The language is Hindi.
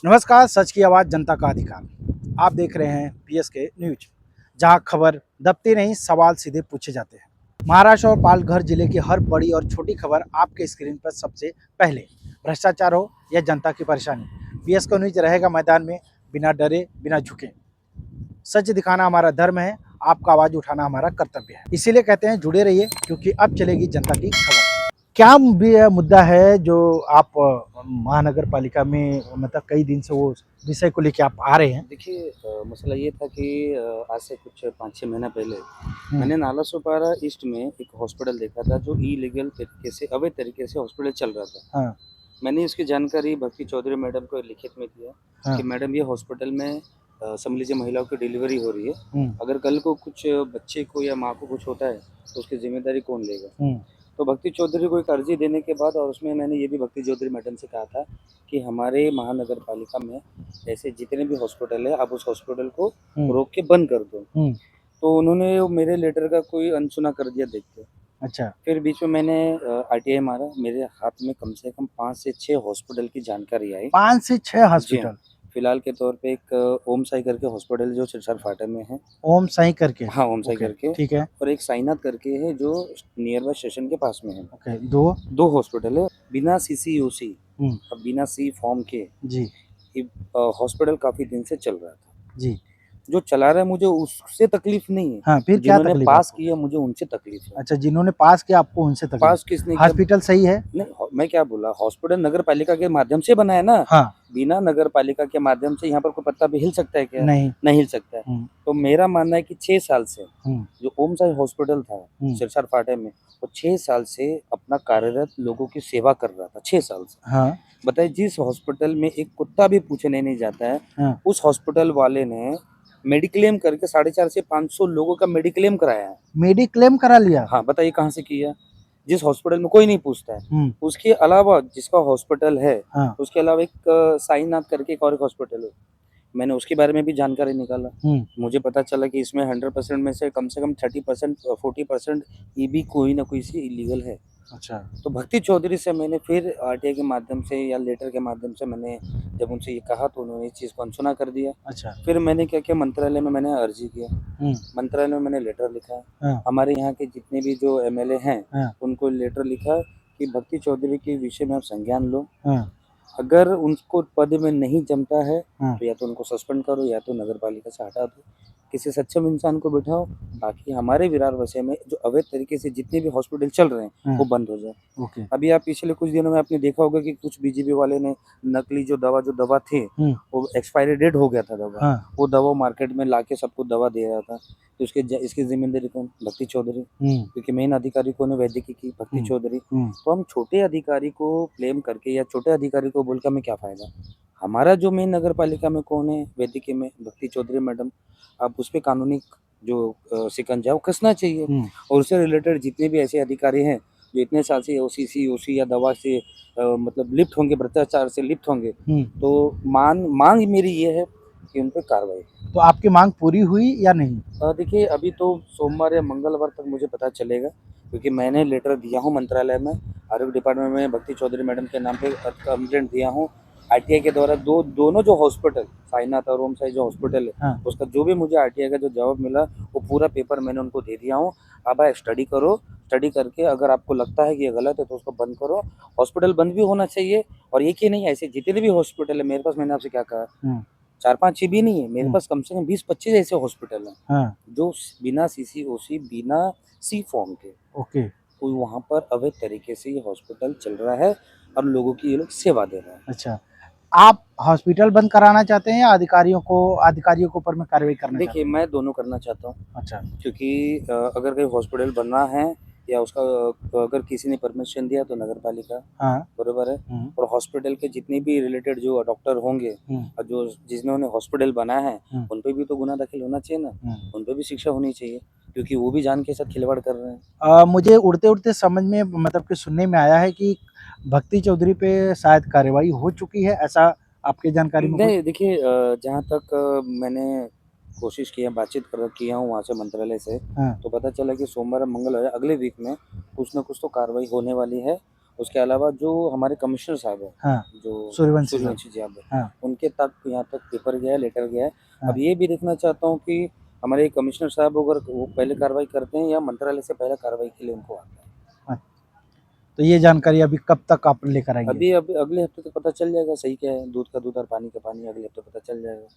नमस्कार, सच की आवाज़ जनता का अधिकार। आप देख रहे हैं पीएसके न्यूज, जहां खबर दबती नहीं, सवाल सीधे पूछे जाते हैं। महाराष्ट्र और पालघर जिले की हर बड़ी और छोटी खबर आपके स्क्रीन पर सबसे पहले। भ्रष्टाचार हो या जनता की परेशानी, पीएसके न्यूज रहेगा मैदान में, बिना डरे, बिना झुके। सच दिखाना हमारा धर्म है, आपका आवाज़ उठाना हमारा कर्तव्य है। इसीलिए कहते हैं जुड़े रहिए, क्योंकि अब चलेगी जनता की खबर। क्या भी मुद्दा है जो आप महानगर पालिका में मतलब कई दिन से वो विषय को लेके आप आ रहे हैं? देखिए मसला ये था कि आज से कुछ 5-6 महीना पहले हुँ, मैंने नालासोपारा ईस्ट में एक हॉस्पिटल देखा था जो इलीगल तरीके से अवैध तरीके से हॉस्पिटल चल रहा था। हाँ, मैंने इसकी जानकारी भक्ति चौधरी मैडम को लिखित में दिया हाँ, कि मैडम ये हॉस्पिटल में समझ लीजिए महिलाओं की डिलीवरी हो रही है। हुँ, अगर कल को कुछ बच्चे को या माँ को कुछ होता है तो उसकी ज़िम्मेदारी कौन लेगा? हुँ, तो भक्ति चौधरी को एक अर्जी देने के बाद और उसमें मैंने ये भी भक्ति चौधरी मैडम से कहा था कि हमारे महानगर पालिका में ऐसे जितने भी हॉस्पिटल है आप उस हॉस्पिटल को हुँ, रोक के बंद कर दो। हुँ, तो उन्होंने वो मेरे लेटर का कोई अनसुना कर दिया देख के। अच्छा, फिर बीच में मैंने आरटीआई मारा, मेरे हाथ में कम से कम 5 से 6 हॉस्पिटल की जानकारी आई। 5 से 6 जी हाँ, हॉस्पिटल, फिलहाल के तौर पे एक ओम साई करके हॉस्पिटल जो सिरसा फाटा में है। ओम साईं करके, हाँ, ओम साई ओके, करके। ठीक है, और एक साईनाथ करके है जो नियर बाय स्टेशन के पास में है। ओके, 2 2 हॉस्पिटल है, बिना सीसीओसी हुँ, और बिना सी फॉर्म के जी, ये हॉस्पिटल काफ़ी दिन से चल रहा था। जी, जो चला रहा है मुझे उससे तकलीफ़ नहीं है, हाँ, फिर क्या जिन्होंने तकलीफ है पास आपको? किया मुझे उनसे तकलीफ़ है। अच्छा, जिन्होंने पास किया आपको उनसे तकलीफ, पास किसने किया? हॉस्पिटल सही है? नहीं मैं क्या बोला हॉस्पिटल नगर पालिका के माध्यम से बना है ना, हाँ, बिना नगर पालिका के माध्यम से यहाँ पर कोई पत्ता भी हिल सकता है क्या? नहीं, नहीं हिल सकता है। हुँ, तो मेरा मानना है कि 6 साल से हुँ, जो ओम साई हॉस्पिटल था हुँ, सिरसा फाटे में, वो 6 साल से अपना कार्यरत लोगों की सेवा कर रहा था, 6 साल से। हाँ, बताइए जिस हॉस्पिटल में एक कुत्ता भी पूछने नहीं जाता है, हाँ, उस हॉस्पिटल वाले ने मेडिक्लेम करके 450 से 500 लोगों का मेडिक्लेम कराया है। मेडिक्लेम करा लिया? हाँ, बताइए कहाँ से किया? जिस हॉस्पिटल में कोई नहीं पूछता है। हुँ, उसके अलावा जिसका हॉस्पिटल है, हाँ, उसके अलावा एक साईनाथ करके एक और एक हॉस्पिटल है। मैंने उसके बारे में भी जानकारी निकाला। हुँ, मुझे पता चला कि इसमें 100% में से कम 30% 40% ये भी कोई ना कोई सी इल्लीगल है। अच्छा, तो भक्ति चौधरी से मैंने फिर आरटीआई के माध्यम से या लेटर के माध्यम से मैंने जब उनसे ये कहा तो उन्होंने इस चीज़ को अनसुना कर दिया। अच्छा, फिर मैंने क्या किया मंत्रालय में मैंने अर्जी किया। हुँ, मंत्रालय में मैंने लेटर लिखा। हाँ, हमारे यहाँ के जितने भी जो एमएलए हैं, हाँ, उनको लेटर लिखा कि भक्ति चौधरी के विषय में आप संज्ञान लो। हाँ, अगर उनको पद में नहीं जमता है, हाँ, तो या तो उनको सस्पेंड करो या तो नगर पालिका से हटा दो। किसी सक्षम इंसान को बिठाओ, ताकि हमारे विरार वसई में जो अवैध तरीके से जितने भी हॉस्पिटल चल रहे हैं, हाँ, वो बंद हो जाए। ओके, अभी आप पिछले कुछ दिनों में आपने देखा होगा कि कुछ बीजेपी वाले ने नकली जो दवा थी, हुँ, वो एक्सपायरी डेट हो गया था दवा। हाँ, वो दवा मार्केट में लाके सबको दवा दे रहा था। तो इसकी ज़िम्मेदारी कौन? भक्ति चौधरी। हुँ, क्योंकि मेन अधिकारी कौन है? वैद्यकीय की भक्ति हुँ, चौधरी। हुँ, तो हम छोटे अधिकारी को ब्लेम करके या छोटे अधिकारी को बोल के हमें क्या फ़ायदा? हमारा जो मेन नगर पालिका में कौन है? वैद्यकीय में भक्ति चौधरी मैडम। अब उस पे कानूनी जो शिकंजा है वो कसना चाहिए। हुँ, और उससे रिलेटेड जितने भी ऐसे अधिकारी हैं जो इतने साल से ओसीसी, ओसी या दवा से मतलब लिप्त होंगे, भ्रष्टाचार से लिप्त होंगे, हुँ। तो माँग मेरी ये है कि उन पे कार्रवाई। तो आपकी माँग पूरी हुई या नहीं? देखिए अभी तो सोमवार या मंगलवार तक मुझे पता चलेगा, क्योंकि मैंने लेटर दिया हूँ मंत्रालय में, आरोग्य डिपार्टमेंट में भक्ति चौधरी मैडम के नाम पे कंप्लेंट दिया हूँ। आरटीआई के द्वारा दोनों जो हॉस्पिटल साईनाथ और ओम साई जो हॉस्पिटल है, हाँ, उसका जो भी मुझे आरटीआई का जो जवाब मिला, वो पूरा पेपर मैंने उनको दे दिया हूँ। अब आप स्टडी करो, स्टडी करके अगर आपको लगता है कि ये गलत है तो उसको बंद करो। हॉस्पिटल बंद भी होना चाहिए। और एक ही नहीं, ऐसे जितने भी हॉस्पिटल है मेरे पास, मैंने आपसे क्या कहा, हुँ, 4-5 ही भी नहीं है, मेरे हुँ, पास कम से कम 20-25 ऐसे हॉस्पिटल हैं हाँ, जो बिना सीसीओसी, बिना सी फॉर्म के, ओके। कोई वहाँ पर अवैध तरीके से ये हॉस्पिटल चल रहा है और लोगों की ये लोग सेवा दे रहे हैं। अच्छा, आप हॉस्पिटल बंद कराना चाहते हैं या अधिकारियों के ऊपर में कार्रवाई करना देखिए, चाहते हैं? मैं दोनों करना चाहता हूँ, अच्छा, क्योंकि अगर कहीं हॉस्पिटल बनना है या उसका अगर किसी ने परमिशन दिया तो नगर पालिका, हाँ, बरोबर है। हुँ, और हॉस्पिटल के जितने भी रिलेटेड जो डॉक्टर होंगे हुँ, और जो जिन्होंने हॉस्पिटल बनाया है, हुँ, उन पे भी तो गुनाह दाखिल होना चाहिए ना, हुँ। उन पे भी शिक्षा होनी चाहिए, क्योंकि वो भी जान के साथ खिलवाड़ कर रहे हैं। मुझे उड़ते-उड़ते समझ में मतलब कि सुनने में आया है कि भक्ति चौधरी पे शायद कार्रवाई हो चुकी है, ऐसा आपकी जानकारी में कुछ? नहीं देखिए जहाँ तक मैंने कोशिश किया, बातचीत कर किया हूँ वहाँ से मंत्रालय से, हाँ, तो पता चला कि सोमवार और मंगलवार अगले वीक में कुछ ना कुछ तो कार्रवाई होने वाली है। उसके अलावा जो हमारे कमिश्नर साहब है, हाँ जो सूर्यवंशी साहब। सूर्यवंशी जी आप हाँ उनके तक यहाँ तक पेपर गया है, लेटर गया है। हाँ। अब ये भी देखना चाहता हूँ कि हमारे कमिश्नर साहब अगर वो पहले कार्रवाई करते हैं या मंत्रालय से पहले कार्रवाई के लिए उनको आता है। तो ये जानकारी अभी कब तक आप लेकर आएंगे? अभी अगले हफ्ते तक पता चल जाएगा सही क्या है, दूध का दूध और पानी का पानी, अगले हफ्ते पता चल जाएगा।